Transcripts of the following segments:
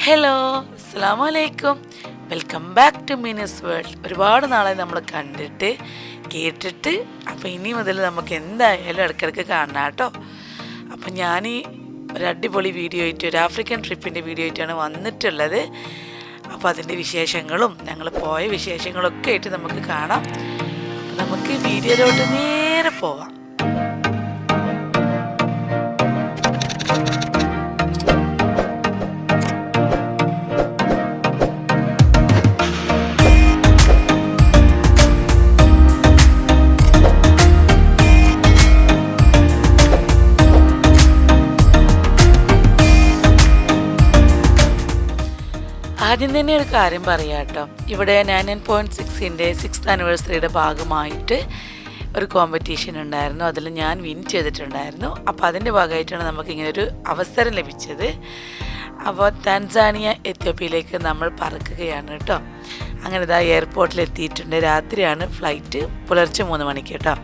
Hello, അസ്സലാമു അലൈക്കും. Welcome back to Mini's world. ഒരുപാട് നാളായി നമ്മൾ കണ്ടിട്ട് കേട്ടിട്ട്. അപ്പോൾ ഇനി മുതൽ നമുക്ക് എന്തായാലും ഇടയ്ക്കിടയ്ക്ക് കാണണം കേട്ടോ. അപ്പം ഞാൻ ഒരു അടിപൊളി വീഡിയോ ആയിട്ട്, ഒരു ആഫ്രിക്കൻ ട്രിപ്പിൻ്റെ വീഡിയോ ആയിട്ടാണ് വന്നിട്ടുള്ളത്. അപ്പോൾ അതിൻ്റെ വിശേഷങ്ങളും ഞങ്ങൾ പോയ വിശേഷങ്ങളൊക്കെ ആയിട്ട് നമുക്ക് കാണാം. അപ്പം നമുക്ക് വീഡിയോയിലോട്ട് നേരെ പോവാം. ആദ്യം തന്നെ ഒരു കാര്യം പറയാം കേട്ടോ. ഇവിടെ 9.6ൻ്റെ 6th ആനിവേഴ്സറിയുടെ ഭാഗമായിട്ട് ഒരു കോമ്പറ്റീഷൻ ഉണ്ടായിരുന്നു. അതിൽ ഞാൻ വിൻ ചെയ്തിട്ടുണ്ടായിരുന്നു. അപ്പോൾ അതിൻ്റെ ഭാഗമായിട്ടാണ് നമുക്കിങ്ങനെ ഒരു അവസരം ലഭിച്ചത്. അപ്പോൾ താൻസാനിയ എത്യോപ്യയിലേക്ക് നമ്മൾ പറക്കുകയാണ് കേട്ടോ. അങ്ങനെ ഇതാ എയർപോർട്ടിൽ എത്തിയിട്ടുണ്ട്. രാത്രിയാണ് ഫ്ലൈറ്റ്, പുലർച്ചെ 3 മണിക്ക് കേട്ടോ.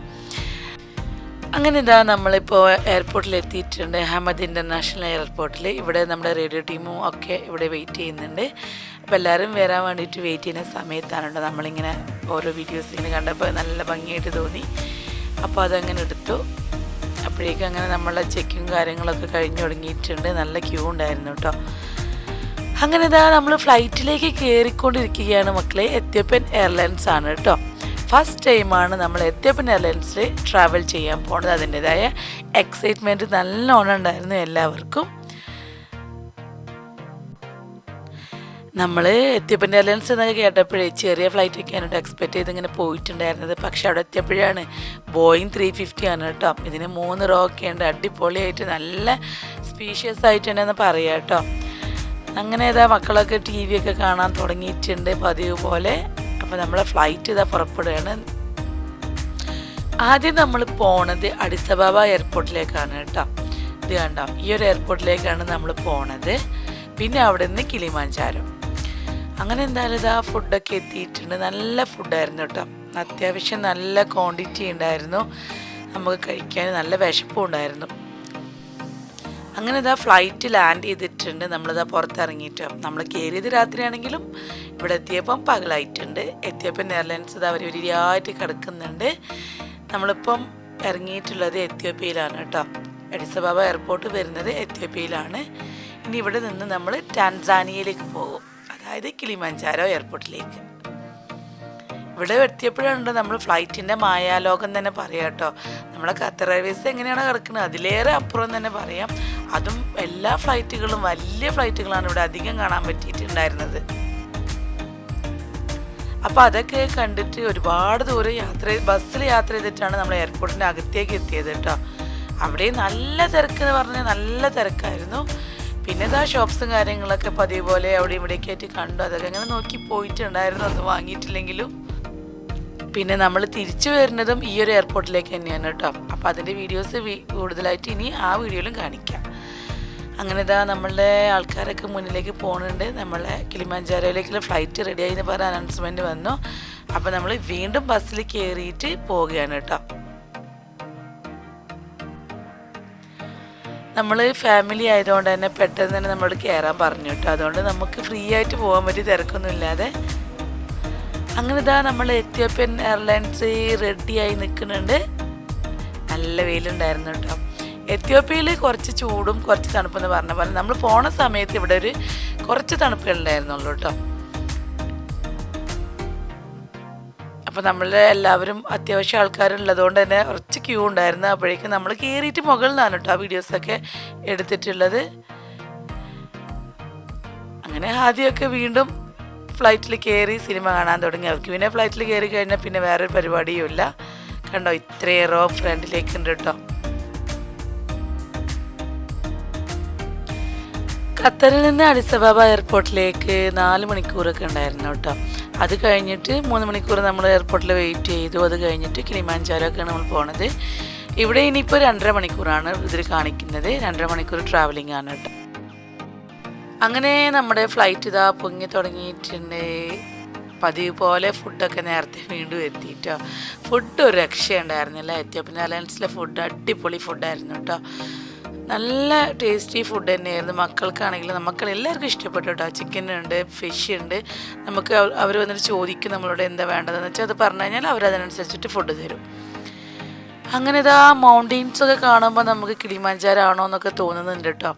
അങ്ങനെ ഇതാ നമ്മളിപ്പോൾ എയർപോർട്ടിൽ എത്തിയിട്ടുണ്ട്, അഹമ്മദ് ഇൻ്റർനാഷണൽ എയർപോർട്ടിൽ. ഇവിടെ നമ്മുടെ റേഡിയോ ടീമും ഒക്കെ ഇവിടെ വെയിറ്റ് ചെയ്യുന്നുണ്ട്. അപ്പോൾ എല്ലാവരും വരാൻ വേണ്ടിയിട്ട് വെയിറ്റ് ചെയ്യുന്ന സമയത്താണ് നമ്മളിങ്ങനെ ഓരോ വീഡിയോസ് ഇങ്ങനെ കണ്ടപ്പോൾ നല്ല ഭംഗിയായിട്ട് തോന്നി. അപ്പോൾ അതങ്ങനെ എടുത്തു. അപ്പോഴേക്കും അങ്ങനെ നമ്മളെ ചെക്കിങ് കാര്യങ്ങളൊക്കെ കഴിഞ്ഞ് തുടങ്ങിയിട്ടുണ്ട്. നല്ല ക്യൂ ഉണ്ടായിരുന്നു കേട്ടോ. അങ്ങനെ ഇതാ നമ്മൾ ഫ്ലൈറ്റിലേക്ക് കയറിക്കൊണ്ടിരിക്കുകയാണ് മക്കളെ. എത്യോപ്യൻ എയർലൈൻസ് ആണ് കേട്ടോ. ഫസ്റ്റ് ടൈമാണ് നമ്മൾ എത്യോപ്യൻ എയർലൈൻസിൽ ട്രാവൽ ചെയ്യാൻ പോകുന്നത്. അതിൻ്റെതായ എക്സൈറ്റ്മെൻറ്റ് നല്ലോണം ഉണ്ടായിരുന്നു എല്ലാവർക്കും. നമ്മൾ എത്യോപ്യൻ എയർലൈൻസ് എന്നൊക്കെ കേട്ടപ്പോഴേ ചെറിയ ഫ്ലൈറ്റൊക്കെയാണ് കേട്ടോ എക്സ്പെക്റ്റ് ചെയ്ത് ഇങ്ങനെ പോയിട്ടുണ്ടായിരുന്നത്. പക്ഷെ അവിടെ എത്തിയപ്പോഴാണ് ബോയിങ് 350 ആണ് കേട്ടോ. ഇതിന് 3 റോ ഒക്കെ ഉണ്ട്. അടിപൊളിയായിട്ട് നല്ല സ്പീഷ്യസ് ആയിട്ട് തന്നെയെന്ന് പറയാം കേട്ടോ. അങ്ങനെ ഇതാ മക്കളൊക്കെ TV ഒക്കെ കാണാൻ തുടങ്ങിയിട്ടുണ്ട് പതിവ് പോലെ. അപ്പോൾ നമ്മളെ ഫ്ലൈറ്റ് ഇതാ പുറപ്പെടുകയാണ്. ആദ്യം നമ്മൾ പോണത് അഡിസ് അബാബ എയർപോർട്ടിലേക്കാണ് കേട്ടോ. ഇത് കണ്ടോ, ഈ ഒരു എയർപോർട്ടിലേക്കാണ് നമ്മൾ പോണത്. പിന്നെ അവിടെ നിന്ന് കിളിമാഞ്ചാരോ. അങ്ങനെ എന്തായാലും ഇതാ ഫുഡൊക്കെ എത്തിയിട്ടുണ്ട്. നല്ല ഫുഡായിരുന്നു കേട്ടോ. അത്യാവശ്യം നല്ല ക്വാണ്ടിറ്റി ഉണ്ടായിരുന്നു. നമുക്ക് കഴിക്കാൻ നല്ല വിശപ്പും ഉണ്ടായിരുന്നു. അങ്ങനെ ഇതാ ഫ്ലൈറ്റ് ലാൻഡ് ചെയ്തിട്ടുണ്ട്. നമ്മളിതാ പുറത്തിറങ്ങിയിട്ട് നമ്മൾ കയറിയത് രാത്രിയാണെങ്കിലും ഇവിടെ എത്തിയപ്പം പകലായിട്ടുണ്ട്. എത്യോപ്യൻ എയർലൈൻസ് ഇതാ അവർ വരിയായിട്ട് കിടക്കുന്നുണ്ട്. നമ്മളിപ്പം ഇറങ്ങിയിട്ടുള്ളത് എത്യോപ്യയിലാണ് കേട്ടോ. അഡിസ് അബാബ എയർപോർട്ട് വരുന്നത് എത്യോപ്യയിലാണ്. ഇനി ഇവിടെ നിന്ന് നമ്മൾ ടാൻസാനിയയിലേക്ക് പോകും, അതായത് കിളിമാഞ്ചാരോ എയർപോർട്ടിലേക്ക്. ഇവിടെ എത്തിയപ്പോഴാണ് നമ്മൾ ഫ്ലൈറ്റിൻ്റെ മായാലോകം തന്നെ പറയാം കേട്ടോ. നമ്മളെ ഖത്തർ എയർവേസ് എങ്ങനെയാണ് കിടക്കുന്നത് അതിലേറെ അപ്പുറം തന്നെ പറയാം. അതും എല്ലാ ഫ്ലൈറ്റുകളും വലിയ ഫ്ലൈറ്റുകളാണ് ഇവിടെ അധികം കാണാൻ പറ്റിയിട്ടുണ്ടായിരുന്നത്. അപ്പോൾ അതൊക്കെ കണ്ടിട്ട് ഒരുപാട് ദൂരം ബസ്സിൽ യാത്ര ചെയ്തിട്ടാണ് നമ്മൾ എയർപോർട്ടിൻ്റെ അകത്തേക്ക് എത്തിയത് കേട്ടോ. അവിടെ നല്ല തിരക്ക് എന്ന് പറഞ്ഞാൽ നല്ല തിരക്കായിരുന്നു. പിന്നെ ഇതാ ഷോപ്സും കാര്യങ്ങളൊക്കെ പതിവ് പോലെ അവിടെ ഇവിടേക്ക് ആയിട്ട് കണ്ടു. അതൊക്കെ അങ്ങനെ നോക്കി പോയിട്ടുണ്ടായിരുന്നു, ഒന്നും വാങ്ങിയിട്ടില്ലെങ്കിലും. പിന്നെ നമ്മൾ തിരിച്ചു വരുന്നതും ഈ ഒരു എയർപോർട്ടിലേക്ക് തന്നെയാണ് കേട്ടോ. അപ്പോൾ അതിൻ്റെ വീഡിയോസ് കൂടുതലായിട്ട് ഇനി ആ വീഡിയോയിലും കാണിക്കാം. അങ്ങനെ ഇതാ നമ്മളുടെ ആൾക്കാരൊക്കെ മുന്നിലേക്ക് പോകുന്നുണ്ട്. നമ്മളെ കിളിമാഞ്ചാരോയിലേക്കുള്ള ഫ്ലൈറ്റ് റെഡിയായി എന്ന് പറഞ്ഞ അനൗൺസ്മെൻറ്റ് വന്നു. അപ്പോൾ നമ്മൾ വീണ്ടും ബസ്സിൽ കയറിയിട്ട് പോവുകയാണ് കേട്ടോ. നമ്മൾ ഫാമിലി ആയതുകൊണ്ട് തന്നെ പെട്ടെന്ന് തന്നെ നമ്മളോട് കയറാൻ പറഞ്ഞു കേട്ടോ. അതുകൊണ്ട് നമുക്ക് ഫ്രീ ആയിട്ട് പോകാൻ പറ്റി, തിരക്കൊന്നും ഇല്ലാതെ. അങ്ങനെ ഇതാ നമ്മൾ എത്യോപ്യൻ എയർലൈൻസ് റെഡിയായി നിൽക്കുന്നുണ്ട്. നല്ല വെയിലുണ്ടായിരുന്നു കേട്ടോ. എത്യോപ്യയിൽ കുറച്ച് ചൂടും കുറച്ച് തണുപ്പെന്ന് പറഞ്ഞ പോലെ നമ്മൾ പോണ സമയത്ത് ഇവിടെ ഒരു കുറച്ച് തണുപ്പുകളുണ്ടായിരുന്നുള്ളൂ കേട്ടോ. അപ്പോൾ നമ്മൾ എല്ലാവരും അത്യാവശ്യം ആൾക്കാരുള്ളതുകൊണ്ട് തന്നെ കുറച്ച് ക്യൂ ഉണ്ടായിരുന്നു. അപ്പോഴേക്കും നമ്മൾ കയറിയിട്ട് മുകളിൽ നിന്നാണ് കേട്ടോ ആ വീഡിയോസൊക്കെ എടുത്തിട്ടുള്ളത്. അങ്ങനെ ആദ്യമൊക്കെ വീണ്ടും ഫ്ലൈറ്റിൽ കയറി സിനിമ കാണാൻ തുടങ്ങി. അവർക്ക് പിന്നെ ഫ്ലൈറ്റിൽ കയറി കഴിഞ്ഞാൽ പിന്നെ വേറൊരു പരിപാടിയും ഇല്ല. കണ്ടോ, ഇത്രയേറെ ഫ്രണ്ടിലേക്ക് ഉണ്ട് കേട്ടോ. ഖത്തറിൽ നിന്ന് അഡിസ് അബാബ എയർപോർട്ടിലേക്ക് 4 മണിക്കൂറൊക്കെ ഉണ്ടായിരുന്നു കേട്ടോ. അത് കഴിഞ്ഞിട്ട് 3 മണിക്കൂർ നമ്മൾ എയർപോർട്ടിൽ വെയിറ്റ് ചെയ്തു. അത് കഴിഞ്ഞിട്ട് കിളിമാഞ്ചാരോ ഒക്കെയാണ് നമ്മൾ പോണത്. ഇവിടെ ഇനിയിപ്പോൾ 2.5 മണിക്കൂറാണ് ഇതിൽ കാണിക്കുന്നത്. 2.5 മണിക്കൂർ ട്രാവലിംഗ് ആണ് കേട്ടോ. അങ്ങനെ നമ്മുടെ ഫ്ലൈറ്റ് ഇതാ പൊങ്ങി തുടങ്ങിയിട്ടുണ്ട്. പതിവ് പോലെ ഫുഡൊക്കെ നേരത്തെ വീണ്ടും എത്തിയിട്ടോ. ഫുഡ് ഒരു രക്ഷയുണ്ടായിരുന്നില്ല. എത്യോപ്യൻ എയർലൈൻസിലെ ഫുഡ് അടിപൊളി ഫുഡായിരുന്നു കേട്ടോ. നല്ല ടേസ്റ്റി ഫുഡ് തന്നെയായിരുന്നു. മക്കൾക്കാണെങ്കിലും എല്ലാവർക്കും ഇഷ്ടപ്പെട്ടു കേട്ടോ. ചിക്കൻ ഉണ്ട്, ഫിഷ് ഉണ്ട്. നമുക്ക് അവർ വന്നിട്ട് ചോദിക്കും നമ്മളോട് എന്താ വേണ്ടതെന്ന് വെച്ചാൽ അത് പറഞ്ഞു കഴിഞ്ഞാൽ അവരതിനനുസരിച്ചിട്ട് ഫുഡ് തരും. അങ്ങനെ ഇതാ മൗണ്ടെയ്ൻസൊക്കെ കാണുമ്പോൾ നമുക്ക് കിളിമാഞ്ചാരോ ആണോ എന്നൊക്കെ തോന്നുന്നുണ്ട് കേട്ടോ.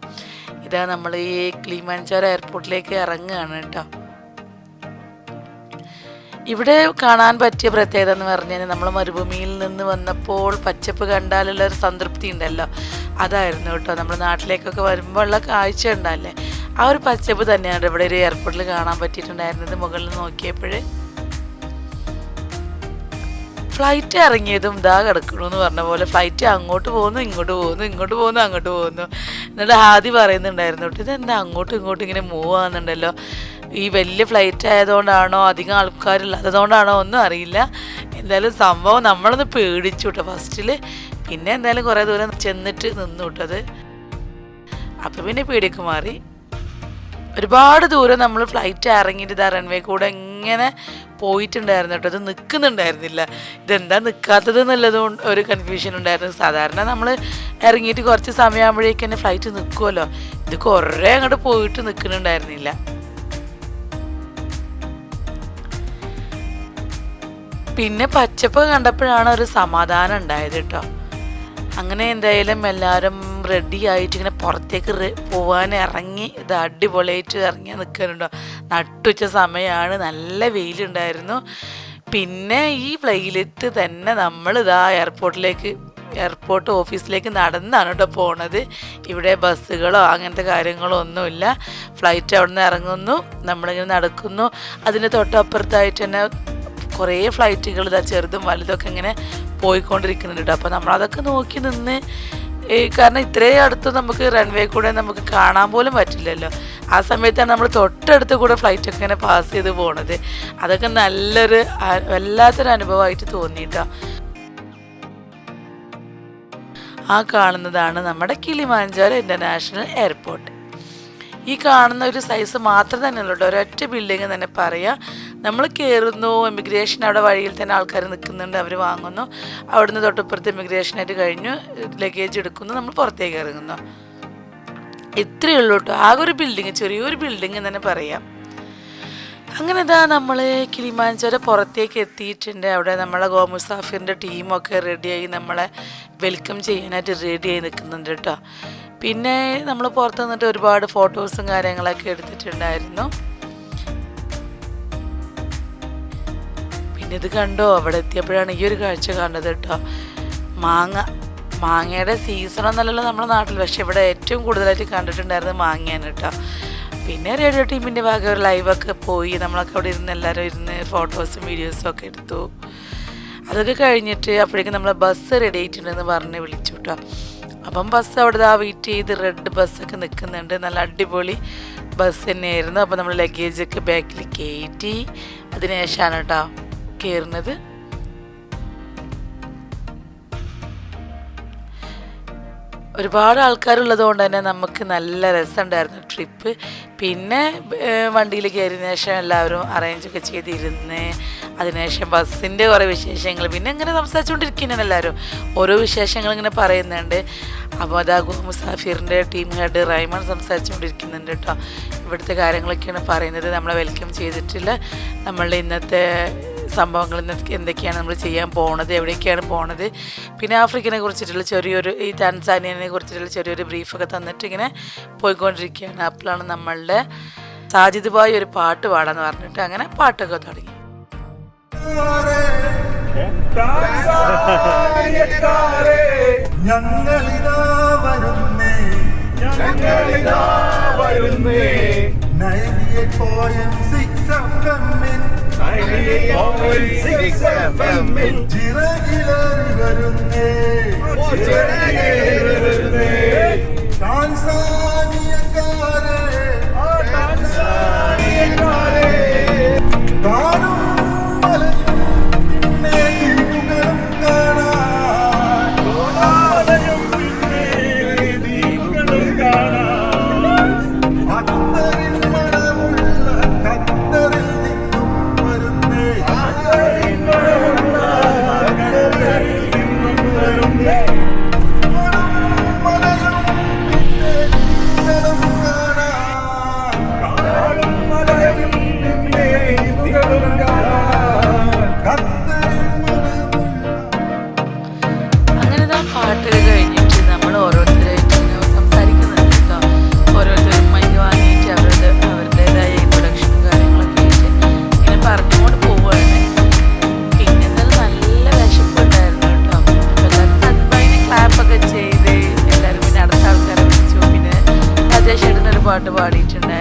ഇതാ നമ്മൾ ഈ കിളിമാഞ്ചാരോ എയർപോർട്ടിലേക്ക് ഇറങ്ങുകയാണ് കേട്ടോ. ഇവിടെ കാണാൻ പറ്റിയ പ്രത്യേകത എന്ന് പറഞ്ഞു കഴിഞ്ഞാൽ നമ്മൾ മരുഭൂമിയിൽ നിന്ന് വന്നപ്പോൾ പച്ചപ്പ് കണ്ടാലുള്ള ഒരു സംതൃപ്തി ഉണ്ടല്ലോ, അതായിരുന്നു കേട്ടോ. നമ്മുടെ നാട്ടിലേക്കൊക്കെ വരുമ്പോൾ ഉള്ള കാഴ്ച ഉണ്ടല്ലേ, ആ ഒരു പച്ചപ്പ് തന്നെയാണ് ഇവിടെ ഒരു എയർപോർട്ടിൽ കാണാൻ പറ്റിയിട്ടുണ്ടായിരുന്നത്. മുകളിൽ നോക്കിയപ്പോൾ ഫ്ലൈറ്റ് ഇറങ്ങിയതും ഇതാ കിടക്കണമെന്ന് പറഞ്ഞ പോലെ ഫ്ലൈറ്റ് അങ്ങോട്ട് പോകുന്നു, ഇങ്ങോട്ട് പോകുന്നു, ഇങ്ങോട്ട് പോകുന്നു, അങ്ങോട്ട് പോകുന്നു. എന്നിട്ട് ഹാദി പറയുന്നുണ്ടായിരുന്നു കേട്ടോ, ഇതെന്താ അങ്ങോട്ടും ഇങ്ങോട്ടും ഇങ്ങനെ മൂവ് ആകുന്നുണ്ടല്ലോ. ഈ വലിയ ഫ്ലൈറ്റ് ആയതുകൊണ്ടാണോ അധികം ആൾക്കാരില്ലാത്തതുകൊണ്ടാണോ ഒന്നും അറിയില്ല. എന്തായാലും സംഭവം നമ്മളൊന്ന് പേടിച്ചു കേട്ടോ ഫസ്റ്റിൽ. പിന്നെ എന്തായാലും കുറേ ദൂരം ചെന്നിട്ട് നിന്നു കേട്ടത്. അപ്പം പിന്നെ പേടിയൊക്കെ മാറി. ഒരുപാട് ദൂരം നമ്മൾ ഫ്ലൈറ്റ് ഇറങ്ങിയിട്ട് ഇതാ റൺവേ കൂടെ ഇങ്ങനെ പോയിട്ടുണ്ടായിരുന്നു കേട്ടോ. അത് നിൽക്കുന്നുണ്ടായിരുന്നില്ല. ഇതെന്താ നിൽക്കാത്തത് എന്നുള്ളതുകൊണ്ട് ഒരു കൺഫ്യൂഷൻ ഉണ്ടായിരുന്നു. സാധാരണ നമ്മൾ ഇറങ്ങിയിട്ട് കുറച്ച് സമയമാകുമ്പോഴേക്ക് തന്നെ ഫ്ലൈറ്റ് നിൽക്കുമല്ലോ. ഇത് കുറേ അങ്ങോട്ട് പോയിട്ട് നിൽക്കുന്നുണ്ടായിരുന്നില്ല. പിന്നെ പച്ചപ്പ് കണ്ടപ്പോഴാണ് ഒരു സമാധാനം ഉണ്ടായത് കേട്ടോ. അങ്ങനെ എന്തായാലും എല്ലാവരും റെഡി ആയിട്ട് ഇങ്ങനെ പുറത്തേക്ക് പോകാൻ ഇറങ്ങി. ഇത് അടിപൊളിയായിട്ട് ഇറങ്ങി നിൽക്കുന്നുണ്ടോ. നട്ടുച്ച സമയമാണ്, നല്ല വെയിലുണ്ടായിരുന്നു. പിന്നെ ഈ വെയിലത്ത് തന്നെ നമ്മളിതാ എയർപോർട്ട് ഓഫീസിലേക്ക് നടന്നാണ് കേട്ടോ പോണത്. ഇവിടെ ബസ്സുകളോ അങ്ങനത്തെ കാര്യങ്ങളോ ഒന്നുമില്ല. ഫ്ലൈറ്റ് അവിടെ നിന്ന് ഇറങ്ങുന്നു, നമ്മളിങ്ങനെ നടക്കുന്നു. അതിന് തൊട്ടപ്പുറത്തായിട്ട് തന്നെ കുറേ ഫ്ലൈറ്റുകൾ ഇതാ ചെറുതും വലുതൊക്കെ ഇങ്ങനെ പോയിക്കൊണ്ടിരിക്കുന്നുണ്ട്. അപ്പോൾ നമ്മളതൊക്കെ നോക്കി നിന്ന്, കാരണം ഇത്രയും അടുത്ത് നമുക്ക് റൺവേ കൂടെ നമുക്ക് കാണാൻ പോലും പറ്റില്ലല്ലോ. ആ സമയത്താണ് നമ്മൾ തൊട്ടടുത്ത് കൂടെ ഫ്ലൈറ്റൊക്കെ ഇങ്ങനെ പാസ് ചെയ്ത് പോണത്. അതൊക്കെ വല്ലാത്തൊരു അനുഭവമായിട്ട് തോന്നിയിട്ടോ. ആ കാണുന്നതാണ് നമ്മുടെ കിളിമാഞ്ചാരോ ഇൻ്റർനാഷണൽ എയർപോർട്ട്. ഈ കാണുന്ന ഒരു സൈസ് മാത്രം തന്നെ ഉള്ളൂ കേട്ടോ. ഒരൊറ്റ ബിൽഡിങ് തന്നെ പറയാം. നമ്മൾ കയറുന്നു, ഇമിഗ്രേഷൻ അവിടെ വഴിയിൽ തന്നെ ആൾക്കാർ നിൽക്കുന്നുണ്ട്, അവർ വാങ്ങുന്നു. അവിടുന്ന് തൊട്ടപ്പുറത്ത് ഇമിഗ്രേഷനായിട്ട് കഴിഞ്ഞു, ലഗേജ് എടുക്കുന്നു, നമ്മൾ പുറത്തേക്ക് ഇറങ്ങുന്നു. ഇത്രയേ ഉള്ളൂ കേട്ടോ. ആകെ ഒരു ബിൽഡിങ്, ചെറിയൊരു ബിൽഡിങ് തന്നെ പറയാം. അങ്ങനെ ഇതാ നമ്മൾ കിളിമാഞ്ചാരോ പുറത്തേക്ക് എത്തിയിട്ടുണ്ട്. അവിടെ നമ്മളെ ഗോമുസാഫിറിൻ്റെ ടീമൊക്കെ റെഡിയായി നമ്മളെ വെൽക്കം ചെയ്യാനായിട്ട് റെഡിയായി നിൽക്കുന്നുണ്ട് കേട്ടോ. പിന്നെ നമ്മൾ പുറത്ത് നിന്നിട്ട് ഒരുപാട് ഫോട്ടോസും കാര്യങ്ങളൊക്കെ എടുത്തിട്ടുണ്ടായിരുന്നു. പിന്നെ ഇത് കണ്ടോ, അവിടെ എത്തിയപ്പോഴാണ് ഈ ഒരു കാഴ്ച കണ്ടത് കേട്ടോ. മാങ്ങയുടെ സീസണൊന്നല്ലല്ലോ നമ്മുടെ നാട്ടിൽ, പക്ഷെ ഇവിടെ ഏറ്റവും കൂടുതലായിട്ട് കണ്ടിട്ടുണ്ടായിരുന്നത് മാങ്ങയാണ് കേട്ടോ. പിന്നെ റേഡിയോ ടീമിൻ്റെ ഭാഗം ഒരു ലൈവൊക്കെ പോയി, നമ്മളൊക്കെ അവിടെ എല്ലാവരും ഇരുന്ന് ഫോട്ടോസും വീഡിയോസും ഒക്കെ എടുത്തു. അതൊക്കെ കഴിഞ്ഞിട്ട് അപ്പോഴേക്കും നമ്മൾ ബസ് റെഡി ആയിട്ടുണ്ടെന്ന് പറഞ്ഞ് വിളിച്ചു കേട്ടോ. അപ്പം ബസ് അവിടെ വെയിറ്റ് ചെയ്ത് റെഡ് ബസ്സൊക്കെ നിൽക്കുന്നുണ്ട്. നല്ല അടിപൊളി ബസ് തന്നെയായിരുന്നു. അപ്പോൾ നമ്മൾ ലഗേജൊക്കെ ബാക്കിൽ കയറ്റി അതിനുശേഷമാണ് കേട്ടോ കയറുന്നത്. ഒരുപാട് ആൾക്കാരുള്ളത് കൊണ്ട് തന്നെ നമുക്ക് നല്ല രസമുണ്ടായിരുന്നു ട്രിപ്പ്. പിന്നെ വണ്ടിയിൽ കയറിയതിനു ശേഷം എല്ലാവരും അറേഞ്ചൊക്കെ ചെയ്തിരുന്ന് അതിനുശേഷം ബസ്സിൻ്റെ കുറേ വിശേഷങ്ങൾ പിന്നെ ഇങ്ങനെ സംസാരിച്ചുകൊണ്ടിരിക്കുന്നതാണ്. എല്ലാവരും ഓരോ വിശേഷങ്ങൾ ഇങ്ങനെ പറയുന്നുണ്ട്. അപ്പോൾ അതാ മുസാഫിറിൻ്റെ ടീം ഹെഡ് റൈമൺ സംസാരിച്ചുകൊണ്ടിരിക്കുന്നുണ്ട് കേട്ടോ. ഇവിടുത്തെ കാര്യങ്ങളൊക്കെയാണ് പറയുന്നത്. നമ്മളെ വെൽക്കം ചെയ്തിട്ടില്ല, നമ്മളുടെ ഇന്നത്തെ സംഭവങ്ങൾ എന്തൊക്കെയാണ് നമ്മൾ ചെയ്യാൻ പോണത്, എവിടേക്കാണ് പോണത്, പിന്നെ ആഫ്രിക്കനെ കുറിച്ചിട്ടുള്ള ചെറിയൊരു ഈ ടാൻസാനിയനെ കുറിച്ചിട്ടുള്ള ചെറിയൊരു ബ്രീഫൊക്കെ തന്നിട്ട് ഇങ്ങനെ പോയിക്കൊണ്ടിരിക്കുകയാണ്. അപ്പോഴാണ് നമ്മളുടെ സാജിദ് ഭായി ഒരു പാട്ട് പാടാന്ന് പറഞ്ഞിട്ട് അങ്ങനെ പാട്ടൊക്കെ തുടങ്ങി.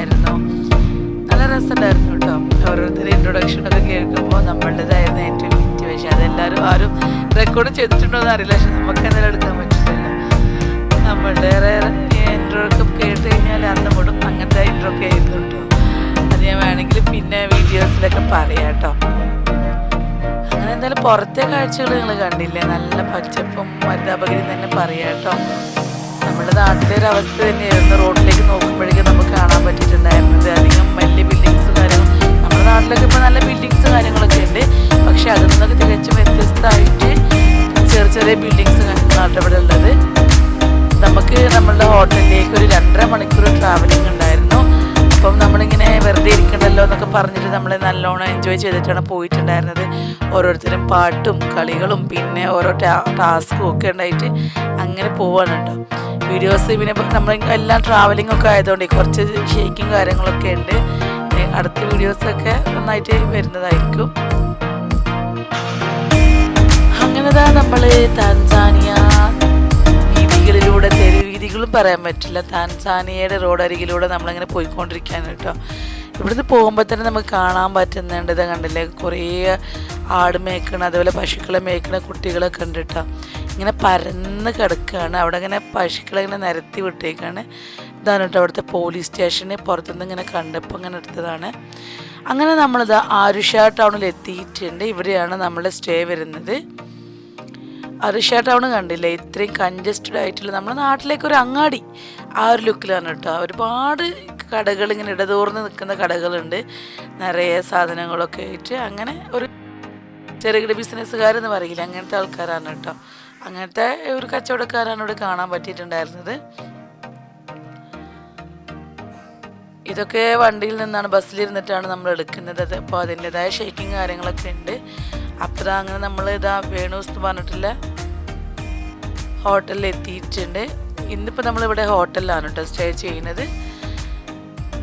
ഉണ്ടായിരുന്നു. നല്ല രസമുണ്ടായിരുന്നു കേട്ടോ. ഓരോരുത്തരുടെ ഇൻട്രൊഡക്ഷനൊക്കെ കേൾക്കുമ്പോൾ നമ്മളുടേതായിരുന്നു ഏറ്റവും ഹിറ്റ്. പക്ഷേ അതെല്ലാവരും ആരും റെക്കോർഡ് ചെയ്തിട്ടുണ്ടോ എന്ന് അറിയില്ല. പക്ഷെ നമുക്ക് എന്തായാലും എടുക്കാൻ പറ്റില്ലല്ലോ. നമ്മളുടെ ഇൻട്രോ ഒക്കെ കേട്ട് കഴിഞ്ഞാൽ അന്ന് വിടും. അങ്ങനത്തെ ഇൻട്രോ ഒക്കെ ആയിരുന്നു കേട്ടോ. അത് ഞാൻ വേണമെങ്കിൽ പിന്നെ വീഡിയോസിലൊക്കെ പറയാം കേട്ടോ. അങ്ങനെ എന്തായാലും പുറത്തെ കാഴ്ചകൾ നിങ്ങൾ കണ്ടില്ലേ, നല്ല പച്ചപ്പും ഹരിതാപകരിയും തന്നെ പറയാം കേട്ടോ. നമ്മുടെ നാട്ടിലെ ഒരു അവസ്ഥ തന്നെയായിരുന്നു. റോഡിലേക്ക് നോക്കുമ്പോഴേക്കും നമുക്ക് കാണാൻ പറ്റിയിട്ടുണ്ടായിരുന്നത് അധികം വലിയ ബിൽഡിങ്സും കാര്യങ്ങളും. നമ്മുടെ നാട്ടിലൊക്കെ ഇപ്പോൾ നല്ല ബിൽഡിങ്സ് കാര്യങ്ങളൊക്കെ ഉണ്ട്. പക്ഷെ അതിൽ നിന്നൊക്കെ തികച്ചും വ്യത്യസ്തമായിട്ട് ചെറിയ ചെറിയ ബിൽഡിങ്സ് നാട്ടിൽ ഇവിടെ ഉള്ളത്. നമുക്ക് നമ്മളുടെ ഹോട്ടലിലേക്ക് ഒരു 2.5 മണിക്കൂർ ട്രാവലിംഗ് ഉണ്ടായിരുന്നു. അപ്പം നമ്മളിങ്ങനെ വെറുതെ ഇരിക്കണ്ടല്ലോ എന്നൊക്കെ പറഞ്ഞിട്ട് നമ്മൾ നല്ലോണം എൻജോയ് ചെയ്തിട്ടാണ് പോയിട്ടുണ്ടായിരുന്നത്. ഓരോരുത്തരും പാട്ടും കളികളും പിന്നെ ഓരോ ടാസ്കും ഒക്കെ ഉണ്ടായിട്ട് അങ്ങനെ പോവാണ് കേട്ടോ. വീഡിയോസ് പിന്നെ നമ്മൾ എല്ലാം ട്രാവലിംഗ് ഒക്കെ ആയതുകൊണ്ട് കുറച്ച് ഷേക്കിങ് കാര്യങ്ങളൊക്കെ ഉണ്ട്. അടുത്ത വീഡിയോസൊക്കെ നന്നായിട്ട് വരുന്നതായിരിക്കും. അങ്ങനെതാ നമ്മൾ താൻസാനിയ വീതികളിലൂടെ, തെരുവീതികളും പറയാൻ പറ്റില്ല, താൻസാനിയയുടെ റോഡരികിലൂടെ നമ്മളിങ്ങനെ പോയിക്കൊണ്ടിരിക്കുകയാണ് കേട്ടോ. ഇവിടുന്ന് പോകുമ്പോൾ തന്നെ നമുക്ക് കാണാൻ പറ്റുന്നുണ്ട്, ഇത് കണ്ടില്ലേ, കുറേ ആട് മേക്കണ അതുപോലെ പശുക്കളെ മേക്കണ കുട്ടികളൊക്കെ ഉണ്ട് കേട്ടോ. ഇങ്ങനെ പരന്ന് കിടക്കുകയാണ്. അവിടെ ഇങ്ങനെ പശുക്കളെ ഇങ്ങനെ നിരത്തി വിട്ടേക്കാണ്. ഇതാണ് കേട്ടോ അവിടുത്തെ പോലീസ് സ്റ്റേഷന്. പുറത്തുനിന്ന് ഇങ്ങനെ കണ്ടപ്പോൾ ഇങ്ങനെ എടുത്തതാണ്. അങ്ങനെ നമ്മളിത് ആരുഷ ടൗണിൽ എത്തിയിട്ടുണ്ട്. ഇവിടെയാണ് നമ്മളുടെ സ്റ്റേ വരുന്നത്. ആരുഷ ടൗൺ കണ്ടില്ലേ, ഇത്രയും കൺജസ്റ്റഡ് ആയിട്ടുള്ള നമ്മുടെ നാട്ടിലേക്ക് ഒരു അങ്ങാടി ആ ഒരു ലുക്കിലാണ് കേട്ടോ. ഒരുപാട് കടകൾ ഇങ്ങനെ ഇടതൂർന്ന് നിൽക്കുന്ന കടകളുണ്ട്, നിറയെ സാധനങ്ങളൊക്കെ ആയിട്ട്. അങ്ങനെ ഒരു ചെറുകിട ബിസിനസ്സുകാരെന്ന് പറയില്ല, അങ്ങനത്തെ ആൾക്കാരാണ് കേട്ടോ. അങ്ങനത്തെ ഒരു കച്ചവടക്കാരാണ് ഇവിടെ കാണാൻ പറ്റിയിട്ടുണ്ടായിരുന്നത്. ഇതൊക്കെ വണ്ടിയിൽ നിന്നാണ്, ബസ്സിലിരുന്നിട്ടാണ് നമ്മൾ എടുക്കുന്നത്. അപ്പോൾ അതിൻ്റെതായ ഷേക്കിങ് കാര്യങ്ങളൊക്കെ ഉണ്ട്. അപ്പോൾ അങ്ങനെ നമ്മൾ ഇതാ വേണൂസ് എന്ന് പറഞ്ഞിട്ടുള്ള ഹോട്ടലിൽ എത്തിയിട്ടുണ്ട്. ഇന്നിപ്പോൾ നമ്മളിവിടെ ഹോട്ടലിലാണ് കേട്ടോ സ്റ്റേ ചെയ്യുന്നത്.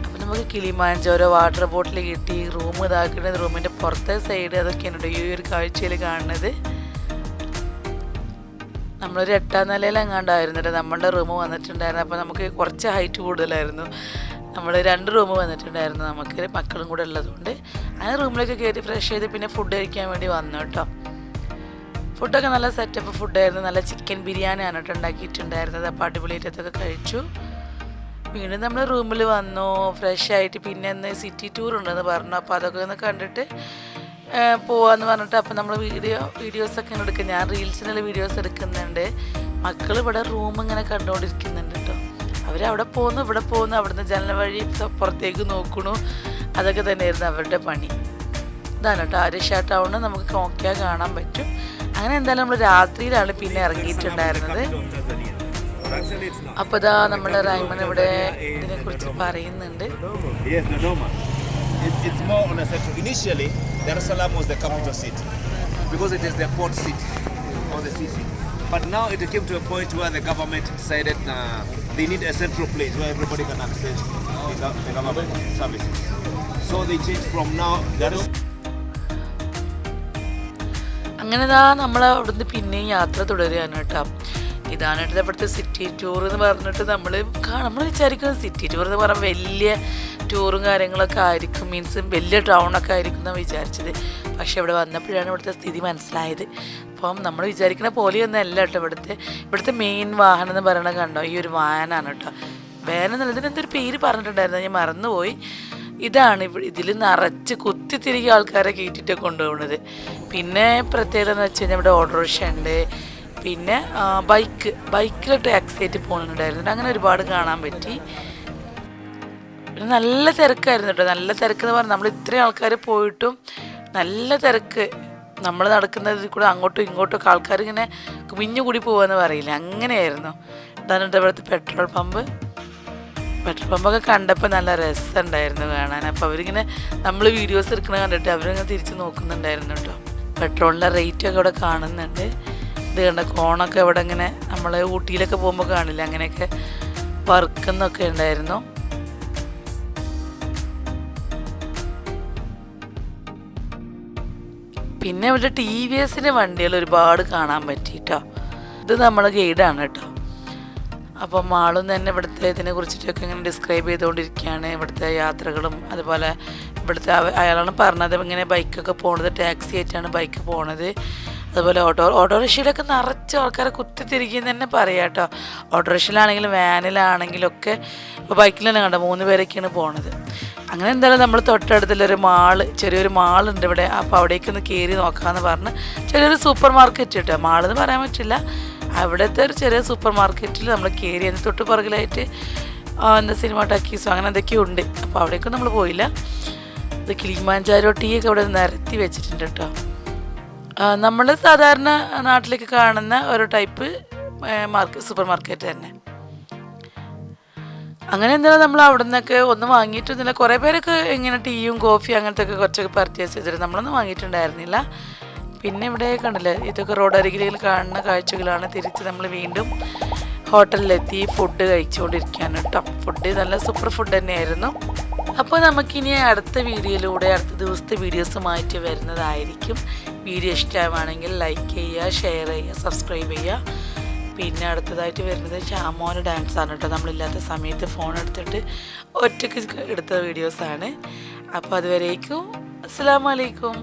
അപ്പോൾ നമുക്ക് കിളിമാഞ്ചോരോ വാട്ടർ ബോട്ടിൽ കിട്ടി. റൂം ഇതാക്കുന്നത് റൂമിൻ്റെ പുറത്തെ സൈഡ് അതൊക്കെയാണ് ഈ ഒരു കാഴ്ചയിൽ കാണുന്നത്. നമ്മളൊരു 8ാം നിലയിൽ എങ്ങാണ്ടായിരുന്നിട്ട് നമ്മളുടെ റൂം വന്നിട്ടുണ്ടായിരുന്നു. അപ്പോൾ നമുക്ക് കുറച്ച് ഹൈറ്റ് കൂടുതലായിരുന്നു. നമ്മൾ 2 റൂം വന്നിട്ടുണ്ടായിരുന്നു നമുക്ക്, മക്കളും കൂടെ ഉള്ളതുകൊണ്ട്. അങ്ങനെ റൂമിലൊക്കെ കയറി ഫ്രഷ് ചെയ്ത് പിന്നെ ഫുഡ് കഴിക്കാൻ വേണ്ടി വന്നു കേട്ടോ. ഫുഡൊക്കെ നല്ല സെറ്റപ്പ് ഫുഡായിരുന്നു. നല്ല ചിക്കൻ ബിരിയാണിയാണ് കേട്ടോ ഉണ്ടാക്കിയിട്ടുണ്ടായിരുന്നത്. അപ്പോൾ അടിപൊളിയായിട്ടൊക്കെ കഴിച്ചു. വീണ്ടും നമ്മൾ റൂമിൽ വന്നു ഫ്രഷ് ആയിട്ട്. പിന്നെ ഒന്ന് സിറ്റി ടൂർ ഉണ്ടെന്ന് പറഞ്ഞു. അപ്പോൾ അതൊക്കെ ഒന്ന് കണ്ടിട്ട് പോവാന്ന് പറഞ്ഞിട്ട് അപ്പോൾ നമ്മൾ വീഡിയോസൊക്കെ എടുക്കും. ഞാൻ റീൽസിനുള്ള വീഡിയോസ് എടുക്കുന്നുണ്ട്. മക്കൾ ഇവിടെ റൂം ഇങ്ങനെ കണ്ടുകൊണ്ടിരിക്കുന്നുണ്ട് കേട്ടോ. അവരവിടെ പോകുന്നു ഇവിടെ പോകുന്നു, അവിടുന്ന് ജനൽ വഴി പുറത്തേക്ക് നോക്കണു. അതൊക്കെ തന്നെയായിരുന്നു അവരുടെ പണി. ഇതാണ് കേട്ടോ ആരുഷ ടൗണ്. നമുക്ക് നോക്കിയാൽ കാണാൻ പറ്റും. അങ്ങനെ എന്തായാലും നമ്മൾ രാത്രിയിലാണ് പിന്നെ ഇറങ്ങിയിട്ടുണ്ടായിരുന്നത്. അപ്പോൾ ഇതാ നമ്മൾ റൈമൺ ഇവിടെ ഇതിനെക്കുറിച്ച് പറയുന്നുണ്ട്. It's more on a central. Initially, Dar es Salaam was the capital city because it is the port city or the sea city. But now it came to a point where the government decided they need a central place where everybody can access the government services. So they changed from now Dar es അങ്ങനെ നമ്മൾ അവിടുന്ന് പിന്നെയും യാത്ര തുടരുകയാണ് കേട്ടോ. ഇതാണ് കേട്ടോ ഇവിടുത്തെ സിറ്റി ടൂർ എന്ന് പറഞ്ഞിട്ട് നമ്മൾ വിചാരിക്കുന്നത് സിറ്റി ടൂർ എന്ന് പറഞ്ഞാൽ വലിയ ടൂറും കാര്യങ്ങളൊക്കെ ആയിരിക്കും, മീൻസ് വലിയ ടൗണൊക്കെ ആയിരിക്കും എന്നാണ് വിചാരിച്ചത്. പക്ഷെ ഇവിടെ വന്നപ്പോഴാണ് ഇവിടുത്തെ സ്ഥിതി മനസ്സിലായത്. അപ്പം നമ്മൾ വിചാരിക്കുന്ന പോലെയൊന്നും അല്ല കേട്ടോ ഇവിടുത്തെ മെയിൻ വാഹനം എന്ന് പറയണത് കണ്ടോ, ഈ ഒരു വാനാണ് കേട്ടോ. വാൻ എന്നുള്ളത് ഇതിനെന്തൊരു പേര് പറഞ്ഞിട്ടുണ്ടായിരുന്നു, ഞാൻ മറന്നുപോയി. ഇതാണ് ഇതിൽ നിറച്ച് കുത്തിത്തിരികെ ആൾക്കാരെ കയറ്റിയിട്ട് കൊണ്ടുപോകുന്നത്. പിന്നെ പ്രത്യേകത എന്ന് വെച്ച് കഴിഞ്ഞാൽ ഇവിടെ ഓട്ടോറിക്ഷ ഉണ്ട്, പിന്നെ ബൈക്കിൽ ടാക്സി ആയിട്ട് പോകുന്നുണ്ടായിരുന്നു. അങ്ങനെ ഒരുപാട് കാണാൻ പറ്റി. പിന്നെ നല്ല തിരക്കായിരുന്നു കേട്ടോ. നല്ല തിരക്കെന്ന് പറഞ്ഞാൽ നമ്മൾ ഇത്രയും ആൾക്കാർ പോയിട്ടും നല്ല തിരക്ക്. നമ്മൾ നടക്കുന്നതിൽ കൂടെ അങ്ങോട്ടും ഇങ്ങോട്ടും ഒക്കെ ആൾക്കാർ ഇങ്ങനെ കുമിഞ്ഞു കൂടി പോകാമെന്ന് പറയില്ല, അങ്ങനെയായിരുന്നു. ഇതാണ് ഇവിടുത്തെ പെട്രോൾ പമ്പൊക്കെ കണ്ടപ്പോൾ നല്ല രസമുണ്ടായിരുന്നു കാണാൻ. അപ്പോൾ അവരിങ്ങനെ നമ്മൾ വീഡിയോസ് എടുക്കുന്നത് കണ്ടിട്ട് അവരിങ്ങനെ തിരിച്ച് നോക്കുന്നുണ്ടായിരുന്നു കേട്ടോ. പെട്രോളിൻ്റെ റേറ്റൊക്കെ ഇവിടെ കാണുന്നുണ്ട്. ഇത് കണ്ട കോണൊക്കെ ഇവിടെ ഇങ്ങനെ നമ്മൾ ഊട്ടിയിലൊക്കെ പോകുമ്പോൾ കാണില്ല, അങ്ങനെയൊക്കെ വറുക്കുന്നൊക്കെ ഉണ്ടായിരുന്നു. പിന്നെ ഇവിടെ TVSൻ്റെ വണ്ടികൾ ഒരുപാട് കാണാൻ പറ്റി കേട്ടോ. ഇത് നമ്മളെ ഗൈഡാണ് കേട്ടോ. അപ്പം മാളും തന്നെ ഇവിടുത്തെ ഇതിനെ കുറിച്ചിട്ടൊക്കെ ഇങ്ങനെ ഡിസ്ക്രൈബ് ചെയ്തുകൊണ്ടിരിക്കുകയാണ്, ഇവിടുത്തെ യാത്രകളും. അതുപോലെ ഇവിടുത്തെ അയാളാണ് പറഞ്ഞത് ഇങ്ങനെ ബൈക്കൊക്കെ പോണത്, ടാക്സി ആയിട്ടാണ് ബൈക്ക് പോണത്. അതുപോലെ ഓട്ടോറിക്ഷയിലൊക്കെ നിറച്ച് ആൾക്കാരെ കുത്തിത്തിരിക്കും തന്നെ പറയാം കേട്ടോ. ഓട്ടോറിക്ഷയിലാണെങ്കിലും വാനിലാണെങ്കിലും ഒക്കെ. ഇപ്പോൾ ബൈക്കിൽ തന്നെ കണ്ടോ 3 പേരൊക്കെയാണ് പോണത്. അങ്ങനെ എന്തായാലും നമ്മൾ തൊട്ടടുത്തുള്ളൊരു ചെറിയൊരു മാളുണ്ട് ഇവിടെ. അപ്പോൾ അവിടേക്കൊന്ന് കയറി നോക്കാമെന്ന് പറഞ്ഞ് ചെറിയൊരു സൂപ്പർ മാർക്കറ്റ് കേട്ടോ, മാളെന്ന് പറയാൻ പറ്റില്ല, അവിടുത്തെ ഒരു ചെറിയ സൂപ്പർ മാർക്കറ്റിൽ നമ്മൾ കയറി. അതിന് തൊട്ട് പുറകിലായിട്ട് എന്താ സിനിമ ടാക്കീസോ അങ്ങനെ എന്തൊക്കെയോ ഉണ്ട്. അപ്പോൾ അവിടേക്കും നമ്മൾ പോയില്ല. ഇത് കിളിമാഞ്ചാരോ ടീ ഒക്കെ ഇവിടെ നിരത്തി വെച്ചിട്ടുണ്ട് കേട്ടോ. നമ്മൾ സാധാരണ നാട്ടിലേക്ക് കാണുന്ന ഒരു ടൈപ്പ് സൂപ്പർ മാർക്കറ്റ് തന്നെ. അങ്ങനെ എന്തായാലും നമ്മൾ അവിടെ നിന്നൊക്കെ ഒന്നും വാങ്ങിയിട്ടൊന്നുമില്ല. കുറേ പേരൊക്കെ ഇങ്ങനെ ടീയും കോഫി അങ്ങനത്തെ ഒക്കെ കുറച്ചൊക്കെ പർച്ചേസ് ചെയ്തിട്ട് നമ്മളൊന്നും വാങ്ങിയിട്ടുണ്ടായിരുന്നില്ല. പിന്നെ ഇവിടെ കണ്ടില്ലേ, ഇതൊക്കെ റോഡരികിൽ കാണുന്ന കാഴ്ചകളാണ്. തിരിച്ച് നമ്മൾ വീണ്ടും ഹോട്ടലിലെത്തി ഫുഡ് കഴിച്ചുകൊണ്ടിരിക്കുകയാണ് കേട്ടോ. ഫുഡ് നല്ല സൂപ്പർ ഫുഡ് തന്നെയായിരുന്നു. അപ്പോൾ നമുക്കിനി അടുത്ത വീഡിയോയിലൂടെ അടുത്ത ദിവസത്തെ വീഡിയോസുമായിട്ട് വരുന്നതായിരിക്കും. വീഡിയോ ഇഷ്ടമാണെങ്കിൽ ലൈക്ക് ചെയ്യുക, ഷെയർ ചെയ്യുക, സബ്സ്ക്രൈബ് ചെയ്യുക. പിന്നെ അടുത്തതായിട്ട് വരുന്നത് ഷാമോന് ഡാൻസാണ് കേട്ടോ. നമ്മളില്ലാത്ത സമയത്ത് ഫോൺ എടുത്തിട്ട് ഒറ്റയ്ക്ക് എടുത്ത വീഡിയോസാണ്. അപ്പോൾ അതുവരേക്കും അസ്സലാമു അലൈക്കും.